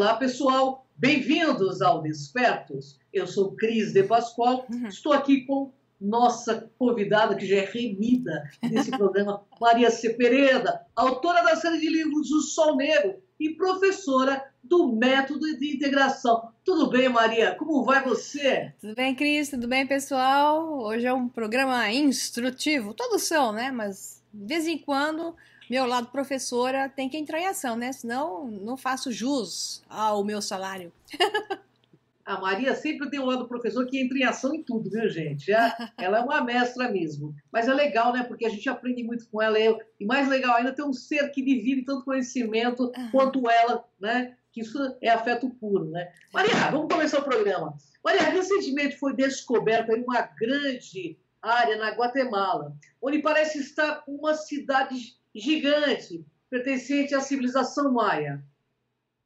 Olá, pessoal. Bem-vindos ao Despertos. Eu sou Cris de Pascoal. Estou aqui com nossa convidada, que já é remida desse programa, Maria Cepereda, autora da série de livros O Sol Negro e professora do Método de Integração. Tudo bem, Maria? Como vai você? Tudo bem, Cris? Tudo bem, pessoal? Hoje é um programa instrutivo. Todos são, né? Mas de vez em quando, meu lado professora tem que entrar em ação, né? Senão não faço jus ao meu salário. A Maria sempre tem um lado professor que entra em ação em tudo, viu, gente? Ela é uma mestra mesmo. Mas é legal, né? Porque a gente aprende muito com ela. E mais legal ainda, ter um ser que divide tanto conhecimento quanto ela, né? Que isso é afeto puro, né? Maria, vamos começar o programa. Maria, recentemente foi descoberta aí uma grande área na Guatemala, onde parece estar uma cidade gigante, pertencente à civilização maia.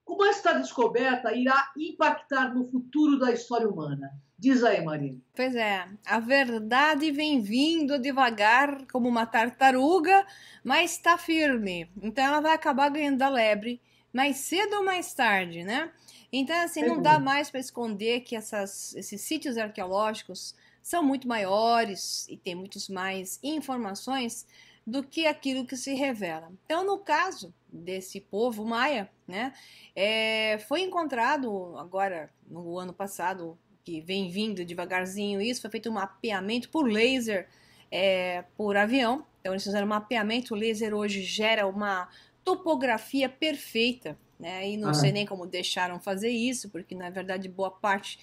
Como esta descoberta irá impactar no futuro da história humana? Diz aí, Marina. Pois é, a verdade vem vindo devagar como uma tartaruga, mas está firme. Então ela vai acabar ganhando da lebre mais cedo ou mais tarde, né? Então, assim, não dá mais para esconder que esses sítios arqueológicos são muito maiores e tem muitas mais informações do que aquilo que se revela. Então, no caso desse povo maia, né, foi encontrado agora no ano passado, que vem vindo devagarzinho isso, foi feito um mapeamento por laser, por avião. Então eles fizeram um mapeamento, o laser hoje gera uma topografia perfeita, né? E não sei nem como deixaram fazer isso, porque na verdade boa parte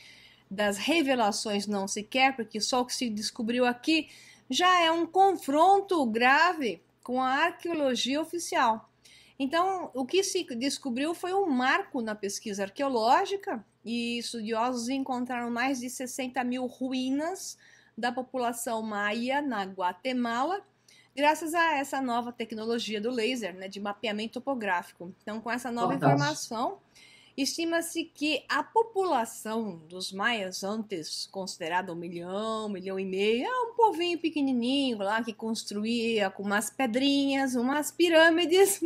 das revelações não se quer, porque só o que se descobriu aqui já é um confronto grave com a arqueologia oficial. Então, o que se descobriu foi um marco na pesquisa arqueológica, e estudiosos encontraram mais de 60 mil ruínas da população maia na Guatemala, graças a essa nova tecnologia do laser, né, de mapeamento topográfico. Então, com essa nova informação, estima-se que a população dos maias, antes considerada 1 milhão, 1,5 milhão, é um povinho pequenininho lá que construía com umas pedrinhas, umas pirâmides,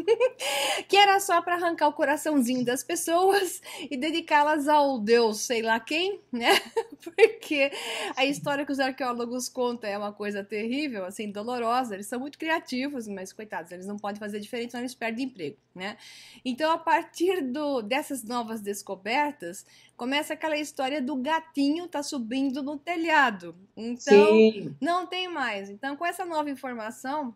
que era só para arrancar o coraçãozinho das pessoas e dedicá-las ao deus sei lá quem, né? Porque a história que os arqueólogos contam é uma coisa terrível, assim, dolorosa. Eles são muito criativos, mas coitados, eles não podem fazer diferente, senão eles perdem emprego, né? Então, a partir dessas novas descobertas, começa aquela história do gatinho tá subindo no telhado. Então, Sim. não tem mais. Então, com essa nova informação,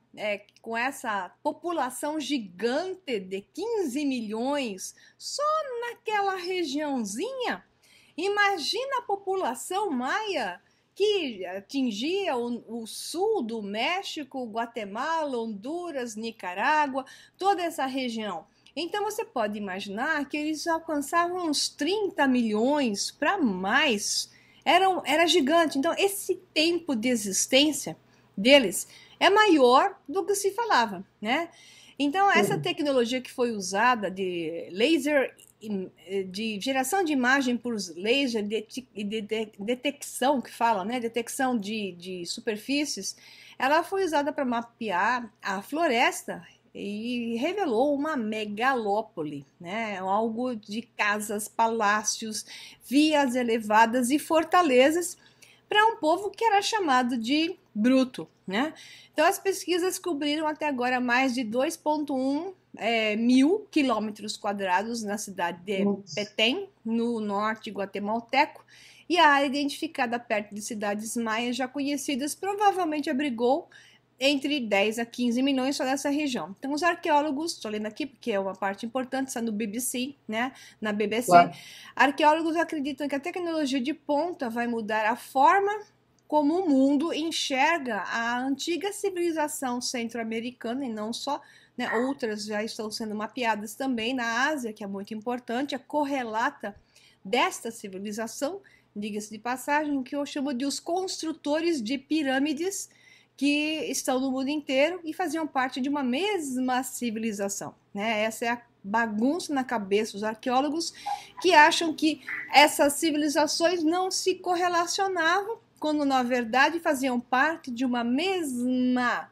com essa população gigante de 15 milhões só naquela regiãozinha, imagina a população maia que atingia o sul do México, Guatemala, Honduras, Nicarágua, toda essa região. Então você pode imaginar que eles alcançavam uns 30 milhões para mais. Era gigante. Então esse tempo de existência deles é maior do que se falava, né? Então essa tecnologia que foi usada de laser, de geração de imagem por laser, de detecção, que fala, né? Detecção de superfícies, ela foi usada para mapear a floresta e revelou uma megalópole, né? Algo de casas, palácios, vias elevadas e fortalezas para um povo que era chamado de bruto, né? Então as pesquisas cobriram até agora mais de 2,1 mil quilômetros quadrados na cidade de Petén, no norte guatemalteco, e a área identificada perto de cidades maias já conhecidas provavelmente abrigou entre 10 a 15 milhões só nessa região. Então, os arqueólogos, estou lendo aqui porque é uma parte importante, está no BBC, né? Na BBC, claro. Arqueólogos acreditam que a tecnologia de ponta vai mudar a forma como o mundo enxerga a antiga civilização centro-americana, e não só, né? Outras já estão sendo mapeadas também na Ásia, que é muito importante, a correlata desta civilização, diga-se de passagem, que eu chamo de os construtores de pirâmides, que estão no mundo inteiro e faziam parte de uma mesma civilização, né? Essa é a bagunça na cabeça dos arqueólogos, que acham que essas civilizações não se correlacionavam, quando na verdade faziam parte de uma mesma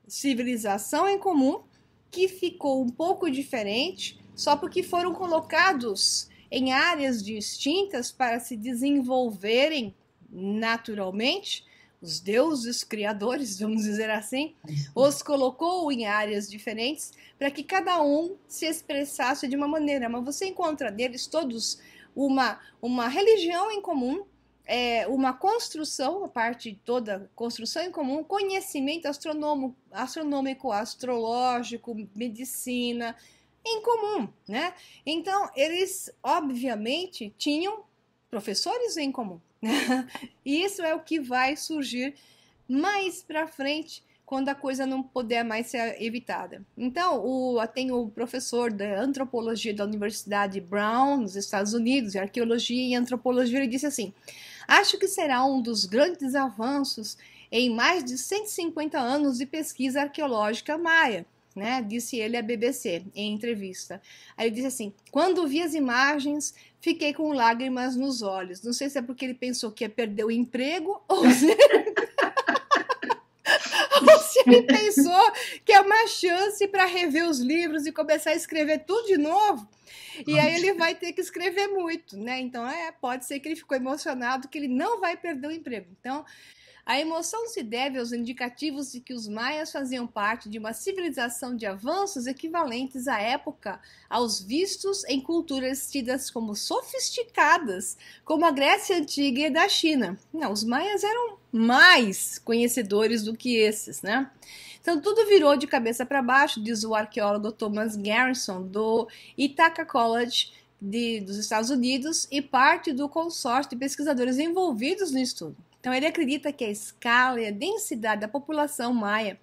civilização em comum, que ficou um pouco diferente só porque foram colocados em áreas distintas para se desenvolverem naturalmente. Os deuses criadores, vamos dizer assim, os colocou em áreas diferentes para que cada um se expressasse de uma maneira. Mas você encontra neles todos uma religião em comum, uma construção, a parte toda construção em comum, conhecimento astronômico, astrológico, medicina, em comum, né? Então, eles, obviamente, tinham professores em comum. E isso é o que vai surgir mais para frente, quando a coisa não puder mais ser evitada. Então, tem o professor da antropologia da Universidade Brown, nos Estados Unidos, arqueologia e antropologia, ele disse assim: acho que será um dos grandes avanços em mais de 150 anos de pesquisa arqueológica maia, né? Disse ele à BBC em entrevista. Aí ele disse assim: quando vi as imagens, fiquei com lágrimas nos olhos. Não sei se é porque ele pensou que ia perder o emprego ou se ele pensou que é uma chance para rever os livros e começar a escrever tudo de novo. E aí ele vai ter que escrever muito, né? Então, pode ser que ele ficou emocionado que ele não vai perder o emprego. Então, a emoção se deve aos indicativos de que os maias faziam parte de uma civilização de avanços equivalentes à época aos vistos em culturas tidas como sofisticadas, como a Grécia Antiga e da China. Não, os maias eram mais conhecedores do que esses, né? Então, tudo virou de cabeça para baixo, diz o arqueólogo Thomas Garrison, do Ithaca College dos Estados Unidos, e parte do consórcio de pesquisadores envolvidos no estudo. Então, ele acredita que a escala e a densidade da população maia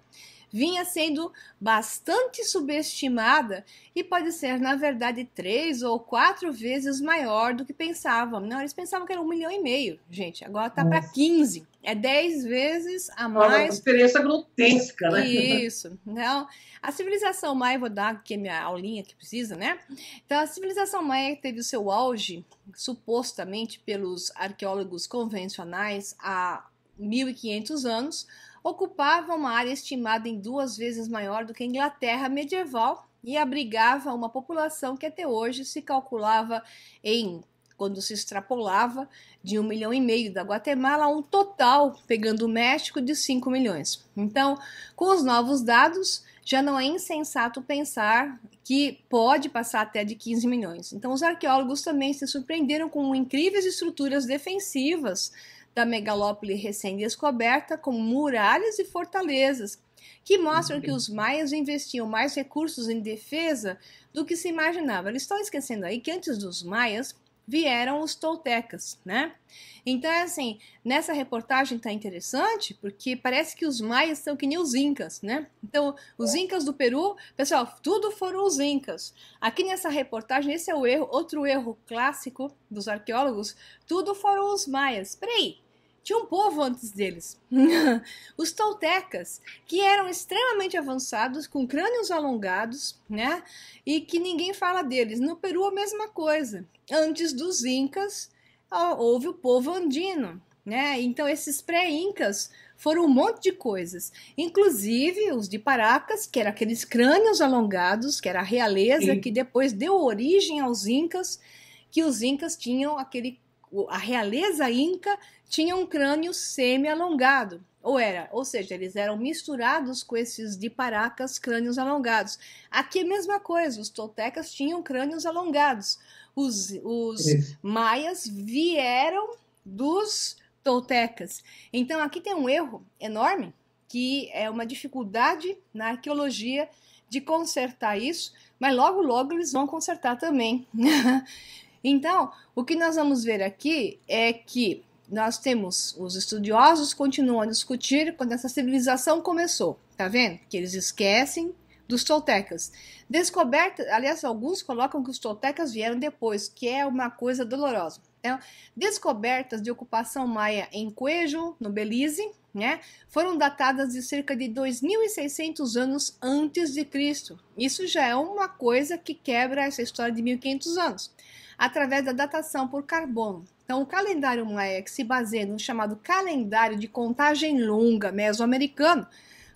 vinha sendo bastante subestimada e pode ser, na verdade, 3 ou 4 vezes maior do que pensavam. Não, eles pensavam que era 1,5 milhão, gente. Agora está para 15. É 10 vezes a mais. Uma diferença grotesca, né? Isso. Não. A civilização maia, vou dar aqui a minha aulinha que precisa, né? Então, a civilização maia teve o seu auge, supostamente pelos arqueólogos convencionais, há 1.500 anos, ocupava uma área estimada em 2 vezes maior do que a Inglaterra medieval e abrigava uma população que até hoje se calculava quando se extrapolava, de 1,5 milhão da Guatemala a um total, pegando o México, de 5 milhões. Então, com os novos dados, já não é insensato pensar que pode passar até de 15 milhões. Então, os arqueólogos também se surpreenderam com incríveis estruturas defensivas da megalópole recém-descoberta, como muralhas e fortalezas, que mostram que os maias investiam mais recursos em defesa do que se imaginava. Eles estão esquecendo aí que antes dos maias vieram os toltecas, né? Então, assim, nessa reportagem tá interessante, porque parece que os maias são que nem os incas, né? Então, os incas do Peru, pessoal, tudo foram os incas. Aqui nessa reportagem, esse é o erro, outro erro clássico dos arqueólogos, tudo foram os maias. Peraí, tinha um povo antes deles, os toltecas, que eram extremamente avançados, com crânios alongados, né? E que ninguém fala deles. No Peru, a mesma coisa. Antes dos incas, houve o povo andino, né? Então, esses pré-incas foram um monte de coisas, inclusive os de Paracas, que eram aqueles crânios alongados, que era a realeza, que depois deu origem aos incas, que os incas tinham a realeza inca tinha um crânio semi-alongado, ou seja, eles eram misturados com esses de Paracas, crânios alongados. Aqui é a mesma coisa, os toltecas tinham crânios alongados, os maias vieram dos toltecas. Então aqui tem um erro enorme, que é uma dificuldade na arqueologia de consertar isso, mas logo logo eles vão consertar também. Então, o que nós vamos ver aqui é que nós temos, os estudiosos continuam a discutir quando essa civilização começou, tá vendo? Que eles esquecem dos toltecas. Descoberta, aliás, alguns colocam que os toltecas vieram depois, que é uma coisa dolorosa. Então, descobertas de ocupação maia em Cuejo, no Belize, né, foram datadas de cerca de 2.600 anos antes de Cristo. Isso já é uma coisa que quebra essa história de 1.500 anos, através da datação por carbono. Então, o calendário maia, que se baseia no chamado calendário de contagem longa mesoamericano,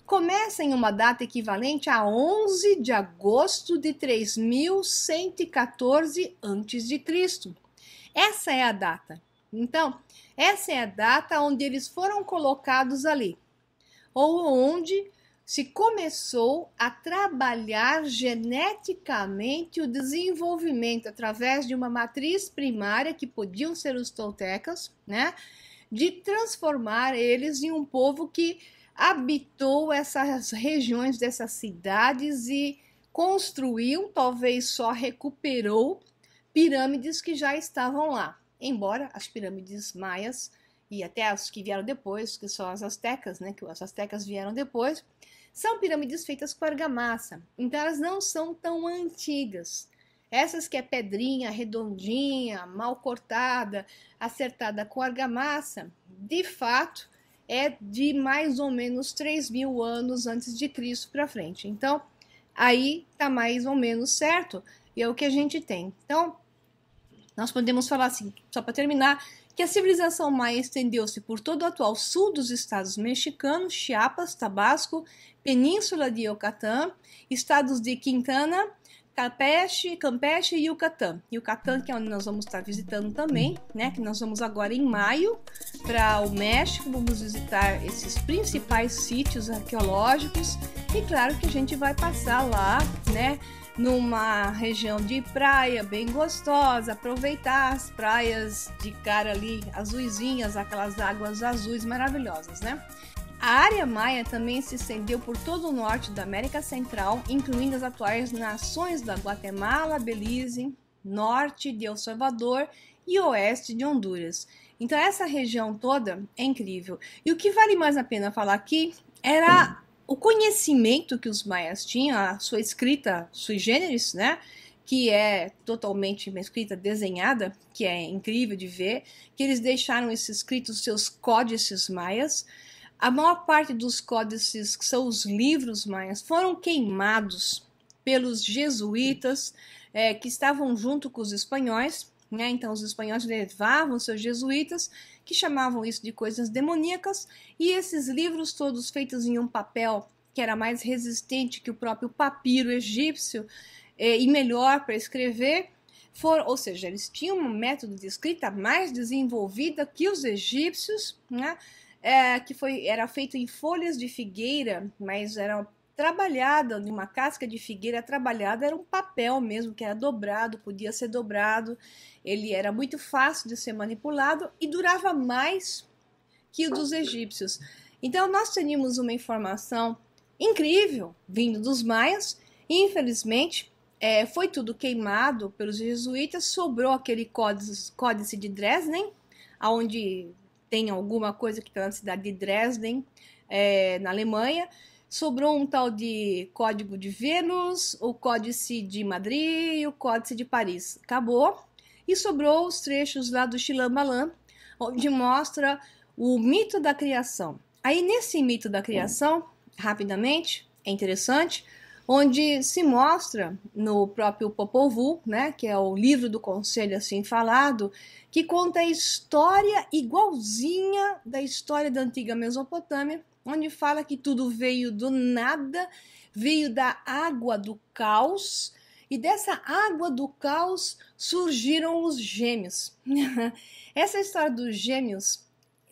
começa em uma data equivalente a 11 de agosto de 3114 a.C. Essa é a data. Então, essa é a data onde eles foram colocados ali, ou onde se começou a trabalhar geneticamente o desenvolvimento através de uma matriz primária, que podiam ser os toltecas, né? De transformar eles em um povo que habitou essas regiões dessas cidades e construiu, talvez só recuperou, pirâmides que já estavam lá. Embora as pirâmides maias e até as que vieram depois, que são as astecas, né, que as astecas vieram depois, são pirâmides feitas com argamassa. Então elas não são tão antigas. Essas que é pedrinha, redondinha, mal cortada, acertada com argamassa, de fato, é de mais ou menos 3.000 anos antes de Cristo para frente. Então, aí tá mais ou menos certo, e é o que a gente tem. Então, nós podemos falar assim, só para terminar, que a civilização maia estendeu-se por todo o atual sul dos estados mexicanos, Chiapas, Tabasco, Península de Yucatán, estados de Quintana, Campeche e Yucatán. Yucatán, que é onde nós vamos estar visitando também, né? Que nós vamos agora em maio para o México, vamos visitar esses principais sítios arqueológicos e claro que a gente vai passar lá, né? Numa região de praia bem gostosa, aproveitar as praias de cara ali, azuisinhas, aquelas águas azuis maravilhosas, né? A área maia também se estendeu por todo o norte da América Central, incluindo as atuais nações da Guatemala, Belize, norte de El Salvador e oeste de Honduras. Então essa região toda é incrível. E o que vale mais a pena falar aqui era o conhecimento que os maias tinham, a sua escrita sui generis, né? Que é totalmente uma escrita desenhada, que é incrível de ver, que eles deixaram esses escritos, seus códices maias. A maior parte dos códices, que são os livros maias, foram queimados pelos jesuítas, que estavam junto com os espanhóis, né? Então os espanhóis levavam seus jesuítas, que chamavam isso de coisas demoníacas, e esses livros todos feitos em um papel que era mais resistente que o próprio papiro egípcio, e melhor para escrever, ou seja, eles tinham um método de escrita mais desenvolvida que os egípcios, né? Que era feito em folhas de figueira, mas era trabalhada, de uma casca de figueira trabalhada, era um papel mesmo, que era dobrado, podia ser dobrado, ele era muito fácil de ser manipulado e durava mais que o dos egípcios. Então nós teríamos uma informação incrível vindo dos maias, e infelizmente foi tudo queimado pelos jesuítas, sobrou aquele códice de Dresden, onde tem alguma coisa que está na cidade de Dresden, na Alemanha. Sobrou um tal de Código de Vênus, o Códice de Madrid e o Códice de Paris. Acabou. E sobrou os trechos lá do Chilambalam, onde mostra o mito da criação. Aí nesse mito da criação, rapidamente, é interessante, onde se mostra no próprio Popol Vuh, né, que é o livro do Conselho assim falado, que conta a história igualzinha da história da antiga Mesopotâmia, onde fala que tudo veio do nada, veio da água do caos, e dessa água do caos surgiram os gêmeos. Essa história dos gêmeos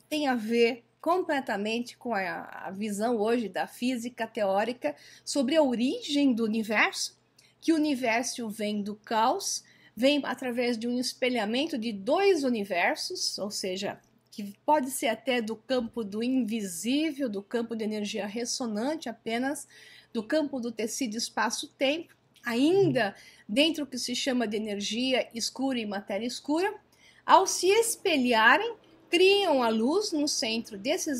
tem a ver completamente com a visão hoje da física teórica sobre a origem do universo, que o universo vem do caos, vem através de um espelhamento de dois universos, ou seja, que pode ser até do campo do invisível, do campo de energia ressonante apenas, do campo do tecido espaço-tempo, ainda dentro do que se chama de energia escura e matéria escura. Ao se espelharem, criam a luz no centro desse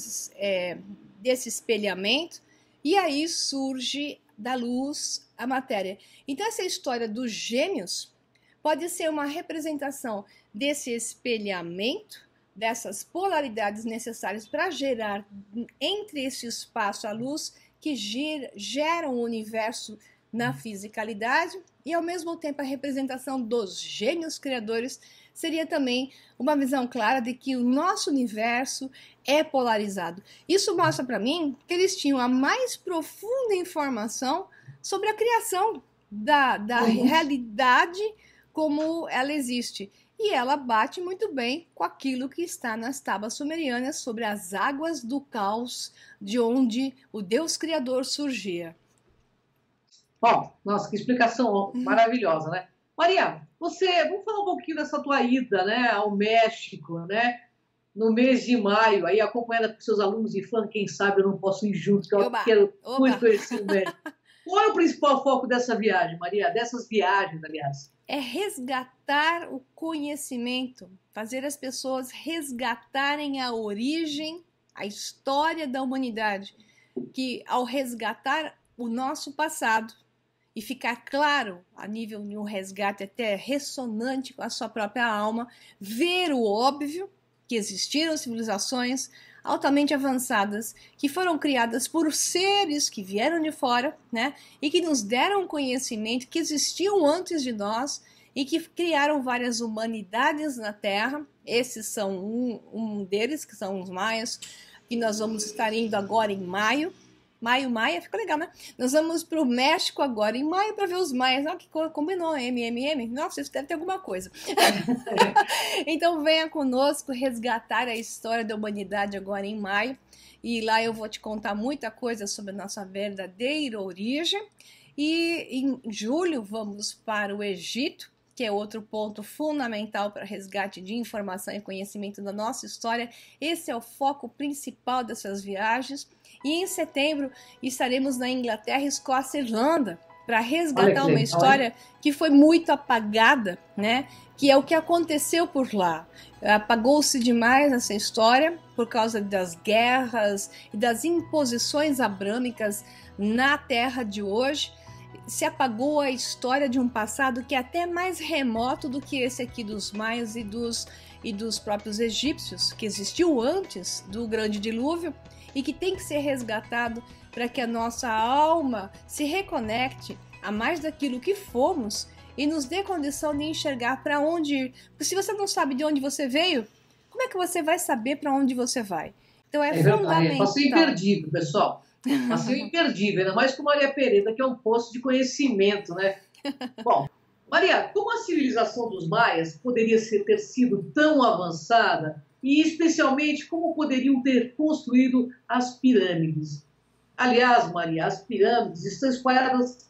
espelhamento, e aí surge da luz a matéria. Então essa história dos gêmeos pode ser uma representação desse espelhamento, dessas polaridades necessárias para gerar entre esse espaço a luz que gera um universo na fisicalidade, e ao mesmo tempo a representação dos gênios criadores seria também uma visão clara de que o nosso universo é polarizado. Isso mostra para mim que eles tinham a mais profunda informação sobre a criação da realidade como ela existe. E ela bate muito bem com aquilo que está nas tábuas sumerianas sobre as águas do caos, de onde o Deus Criador surgia. Bom, nossa, que explicação maravilhosa, né? Maria, vamos falar um pouquinho dessa tua ida, né, ao México, né, no mês de maio, aí acompanhada com seus alunos e falando, quem sabe eu não posso ir junto, que eu quero muito conhecer o México. Qual é o principal foco dessa viagem, Maria? Dessas viagens, aliás? É resgatar o conhecimento, fazer as pessoas resgatarem a origem, a história da humanidade, que ao resgatar o nosso passado e ficar claro, a nível de um resgate até ressonante com a sua própria alma, ver o óbvio, que existiram civilizações altamente avançadas, que foram criadas por seres que vieram de fora, né, e que nos deram conhecimento que existiam antes de nós e que criaram várias humanidades na Terra. Esses são um deles, que são os maias, que nós vamos estar indo agora em maio. Maia, ficou legal, né? Nós vamos para o México agora em maio para ver os maias. Ah, que combinou, MMM? Nossa, isso deve ter alguma coisa. Então venha conosco resgatar a história da humanidade agora em maio. E lá eu vou te contar muita coisa sobre a nossa verdadeira origem. E em julho vamos para o Egito, que é outro ponto fundamental para resgate de informação e conhecimento da nossa história. Esse é o foco principal dessas viagens. E em setembro estaremos na Inglaterra, Escócia e Irlanda para resgatar uma história que foi muito apagada, né? Que é o que aconteceu por lá. Apagou-se demais essa história por causa das guerras e das imposições abrâmicas na terra de hoje. Se apagou a história de um passado que é até mais remoto do que esse aqui dos maias e dos próprios egípcios, que existiu antes do grande dilúvio e que tem que ser resgatado para que a nossa alma se reconecte a mais daquilo que fomos e nos dê condição de enxergar para onde ir. Porque se você não sabe de onde você veio, como é que você vai saber para onde você vai? Então é fundamental. É passeio imperdível, pessoal. Passeio imperdível, ainda mais com Maria Pereira, que é um poço de conhecimento, né? Bom, Maria, como a civilização dos maias poderia ter sido tão avançada e, especialmente, como poderiam ter construído as pirâmides? Aliás, Maria, as pirâmides estão espalhadas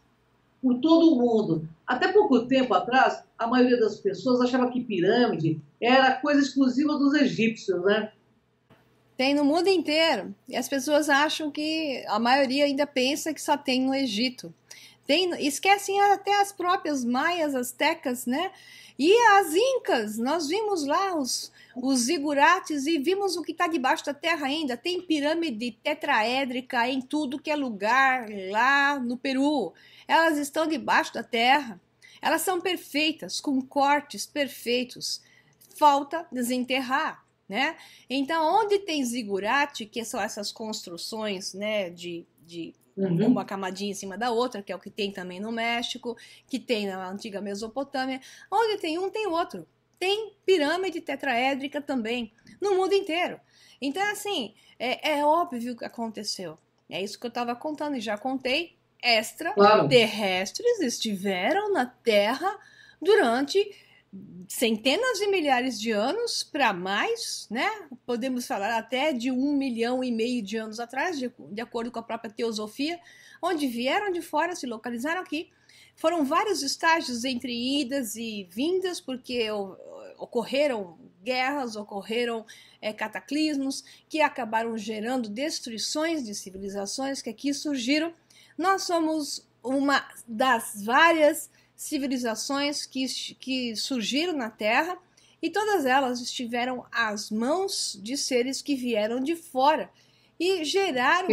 por todo o mundo. Até pouco tempo atrás, a maioria das pessoas achava que pirâmide era coisa exclusiva dos egípcios, né? Tem no mundo inteiro. E as pessoas acham que a maioria ainda pensa que só tem no Egito. Esquecem até as próprias maias, astecas, né? E as incas, nós vimos lá os zigurates e vimos o que está debaixo da terra ainda. Tem pirâmide tetraédrica em tudo que é lugar lá no Peru. Elas estão debaixo da terra. Elas são perfeitas, com cortes perfeitos. Falta desenterrar, né? Então, onde tem zigurate, que são essas construções, né, de uma camadinha em cima da outra, que é o que tem também no México, que tem na antiga Mesopotâmia. Onde tem um, tem outro. Tem pirâmide tetraédrica também, no mundo inteiro. Então, assim, é óbvio o que aconteceu. É isso que eu estava contando e já contei. Extraterrestres estiveram na Terra durante centenas de milhares de anos para mais, né? Podemos falar até de 1,5 milhão de anos atrás, de acordo com a própria teosofia, onde vieram de fora, se localizaram aqui. Foram vários estágios entre idas e vindas, porque ocorreram guerras, ocorreram cataclismos que acabaram gerando destruições de civilizações que aqui surgiram. Nós somos uma das várias civilizações que surgiram na Terra e todas elas estiveram às mãos de seres que vieram de fora e geraram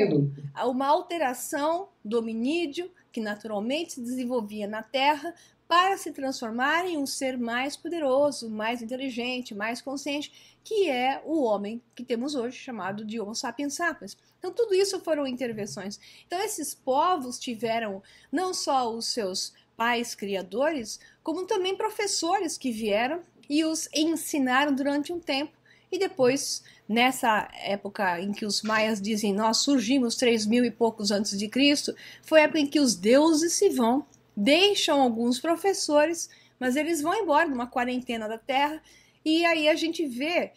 uma alteração do hominídeo que naturalmente se desenvolvia na Terra para se transformar em um ser mais poderoso, mais inteligente, mais consciente, que é o homem que temos hoje, chamado de Homo sapiens sapiens. Então, tudo isso foram intervenções. Então, esses povos tiveram não só os seus pais criadores, como também professores que vieram e os ensinaram durante um tempo. E depois, nessa época em que os maias dizem nós surgimos 3.000 e poucos antes de Cristo, foi a época em que os deuses se vão, deixam alguns professores, mas eles vão embora numa quarentena da Terra, e aí a gente vê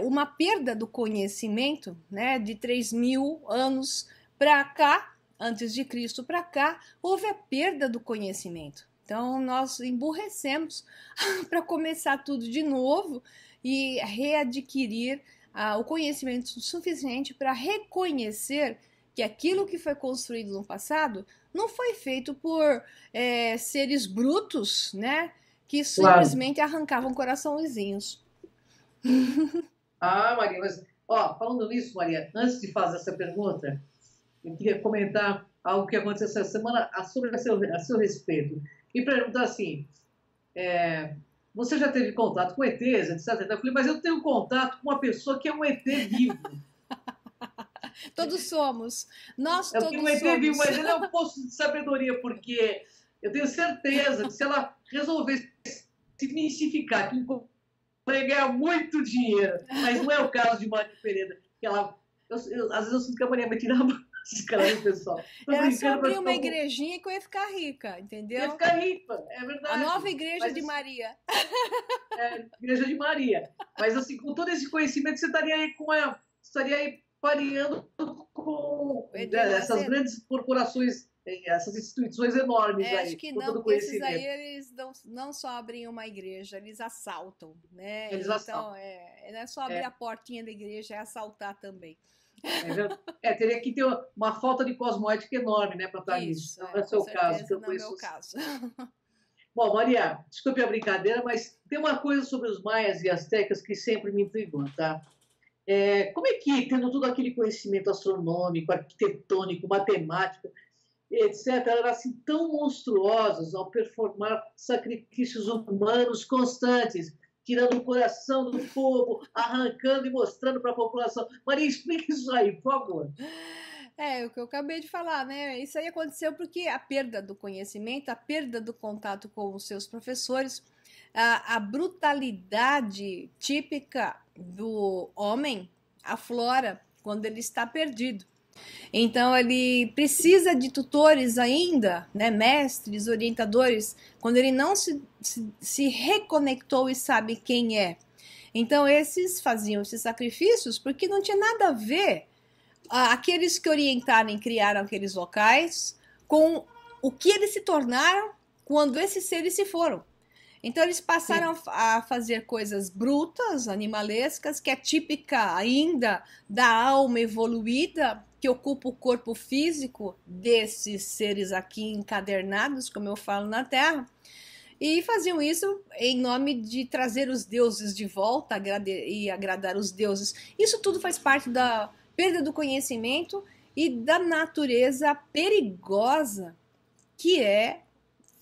uma perda do conhecimento, né, de 3.000 anos para cá, antes de Cristo para cá, houve a perda do conhecimento. Então nós emburrecemos para começar tudo de novo e readquirir o conhecimento suficiente para reconhecer que aquilo que foi construído no passado não foi feito por seres brutos, né, que simplesmente arrancavam coraçõezinhos. Ah, Maria, mas, ó, falando nisso, Maria, antes de fazer essa pergunta, eu queria comentar algo que aconteceu essa semana sobre a seu respeito. E perguntar assim, você já teve contato com ETs, etc. Eu falei, mas eu tenho contato com uma pessoa que é um ET vivo. Todos somos. Nós eu todos tenho um ET somos. vivo, mas ele é um poço de sabedoria, porque eu tenho certeza que se ela resolvesse se mistificar, que vai ganhar muito dinheiro, mas não é o caso de Maria Pereira, que ela... às vezes eu sinto que a Maria vai tirar a máscara do pessoal. Era só abrir uma igrejinha que eu ia ficar rica, entendeu? Ia ficar rica, é verdade. A nova igreja de Maria. Igreja de Maria. Mas assim, com todo esse conhecimento, você estaria aí pareando com essas grandes corporações, essas instituições enormes aí. Acho que não, porque esses aí eles não só abrem uma igreja, eles assaltam, né? Eles assaltam. Então, não é só abrir a portinha da igreja, é assaltar também. Teria que ter uma falta de cosmoética enorme, né, para estar nisso. Não é o seu caso. Não é o meu caso. Bom, Maria, desculpe a brincadeira, mas tem uma coisa sobre os maias e astecas que sempre me intrigou, tá? Como é que, tendo todo aquele conhecimento astronômico, arquitetônico, matemático, etc., eram assim tão monstruosos ao performar sacrifícios humanos constantes, tirando o coração do povo, arrancando e mostrando para a população. Maria, explica isso aí, por favor. O que eu acabei de falar, né? Isso aí aconteceu porque a perda do conhecimento, a perda do contato com os seus professores, a brutalidade típica do homem aflora quando ele está perdido. Então ele precisa de tutores ainda, né, mestres, orientadores, quando ele não se reconectou e sabe quem é. Então esses faziam esses sacrifícios porque não tinha nada a ver aqueles que orientaram e criaram aqueles locais com o que eles se tornaram quando esses seres se foram. Então eles passaram a fazer coisas brutas, animalescas, que é típica ainda da alma evoluída, que ocupa o corpo físico desses seres aqui encadernados, como eu falo na Terra, e faziam isso em nome de trazer os deuses de volta e agradar os deuses. Isso tudo faz parte da perda do conhecimento e da natureza perigosa que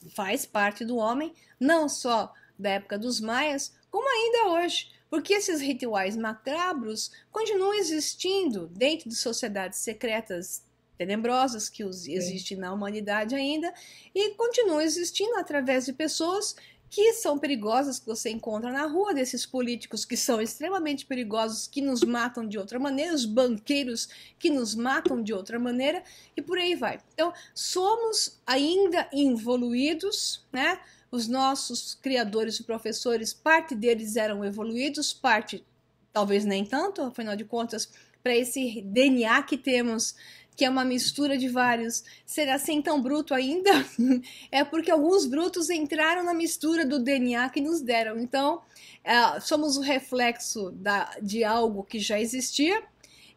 faz parte do homem, não só da época dos maias, como ainda hoje. Porque esses rituais macabros continuam existindo dentro de sociedades secretas tenebrosas que existem na humanidade ainda e continuam existindo através de pessoas que são perigosas, que você encontra na rua, desses políticos que são extremamente perigosos, que nos matam de outra maneira, os banqueiros que nos matam de outra maneira, e por aí vai. Então, somos ainda evoluídos, né? Os nossos criadores e professores, parte deles eram evoluídos, parte talvez nem tanto, afinal de contas, para esse DNA que temos, que é uma mistura de vários, ser assim tão bruto ainda? É porque alguns brutos entraram na mistura do DNA que nos deram. Então, somos o reflexo de algo que já existia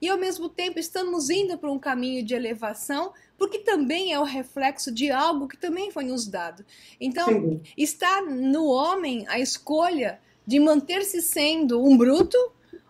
e, ao mesmo tempo, estamos indo para um caminho de elevação, porque também é o reflexo de algo que também foi nos dado. Então, está no homem a escolha de manter-se sendo um bruto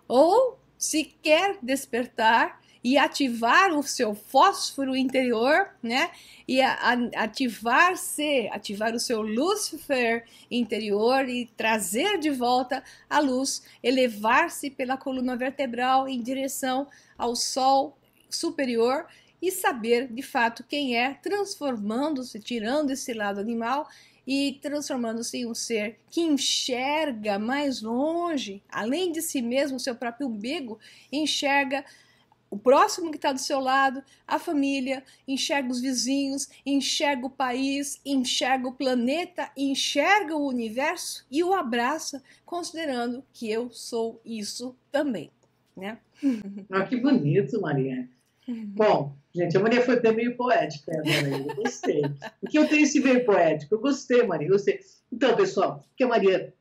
ou se quer despertar e ativar o seu fósforo interior, né? E ativar o seu Lúcifer interior e trazer de volta a luz, elevar-se pela coluna vertebral em direção ao sol superior e saber de fato quem é, transformando-se, tirando esse lado animal e transformando-se em um ser que enxerga mais longe, além de si mesmo, o seu próprio umbigo, enxerga o próximo que está do seu lado, a família, enxerga os vizinhos, enxerga o país, enxerga o planeta, enxerga o universo e o abraça, considerando que eu sou isso também, né? Ah, que bonito, Maria. Bom, gente, a Maria foi até meio poética agora, eu gostei. Porque eu tenho esse meio poético, eu gostei, Maria, gostei. Então, pessoal, o que a Maria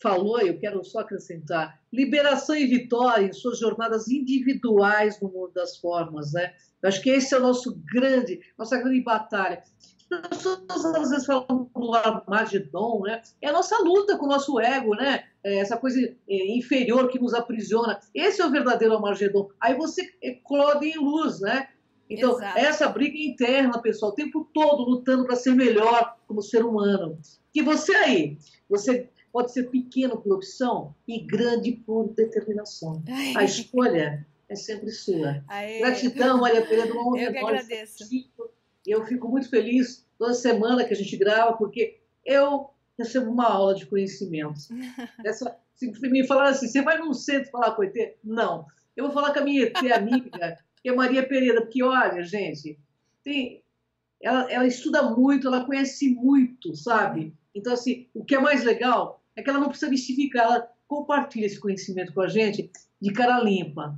falou, eu quero só acrescentar, liberação e vitória em suas jornadas individuais no mundo das formas, né? Eu acho que esse é o nossa grande batalha. As pessoas às vezes falam do Armagedon, né? É a nossa luta com o nosso ego, né? Essa coisa inferior que nos aprisiona. Esse é o verdadeiro Armagedon. Aí você eclode em luz, né? Então, Exato. essa briga interna, pessoal, o tempo todo lutando para ser melhor como ser humano. E você aí, você pode ser pequeno por opção e grande por determinação. A escolha é sempre sua. Gratidão, Maria Pereira, uma honra eu que agradeço. Eu fico muito feliz toda semana que a gente grava, porque eu recebo uma aula de conhecimento. Se me falaram assim, você vai num centro falar com a ET? Não. Eu vou falar com a minha ET amiga, que é Maria Pereira, porque, olha, gente, ela estuda muito, ela conhece muito, sabe? Então, assim, o que é mais legal é que ela não precisa mistificar, ela compartilha esse conhecimento com a gente de cara limpa.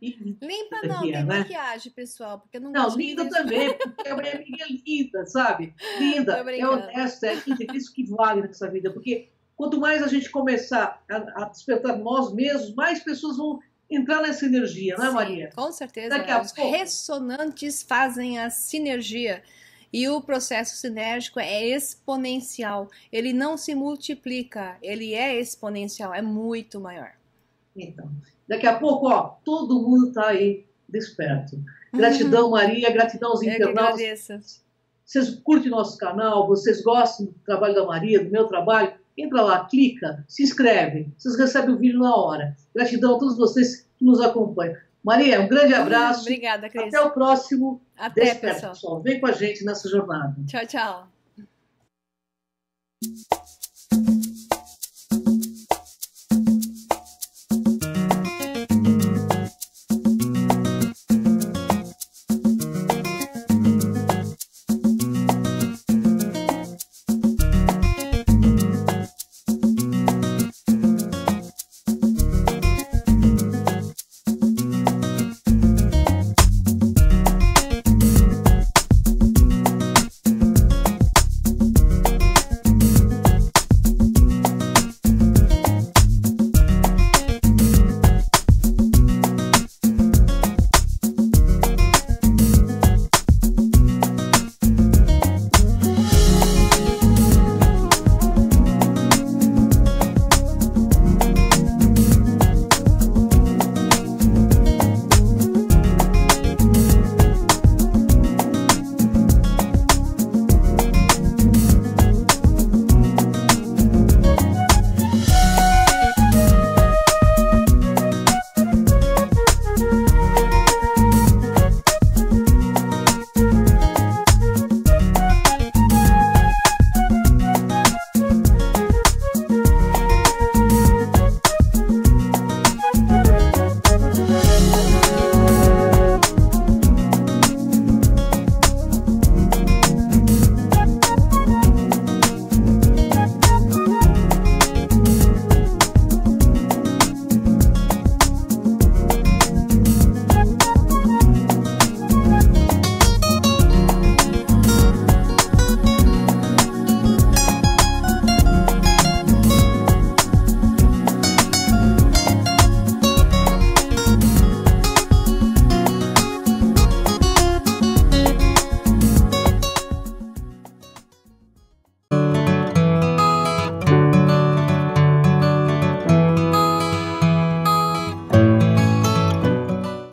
Limpa não, tem maquiagem, pessoal, porque eu não Não, gosto linda também, porque a minha amiga é linda, sabe? Linda, é honesta, é isso que vale nessa vida, porque quanto mais a gente começar a despertar nós mesmos, mais pessoas vão entrar nessa energia, não é, Maria? Com certeza, os ressonantes fazem a sinergia. E o processo sinérgico é exponencial. Ele não se multiplica, ele é exponencial, é muito maior. Então, daqui a pouco, ó, todo mundo está aí desperto. Gratidão, Maria, gratidão aos internautas. Eu que agradeço. Vocês curtem nosso canal, vocês gostam do trabalho da Maria, do meu trabalho? Entra lá, clica, se inscreve, vocês recebem o vídeo na hora. Gratidão a todos vocês que nos acompanham. Maria, um grande abraço. Obrigada, Cris. Até o próximo. Até, pessoal. Vem com a gente nessa jornada. Tchau, tchau.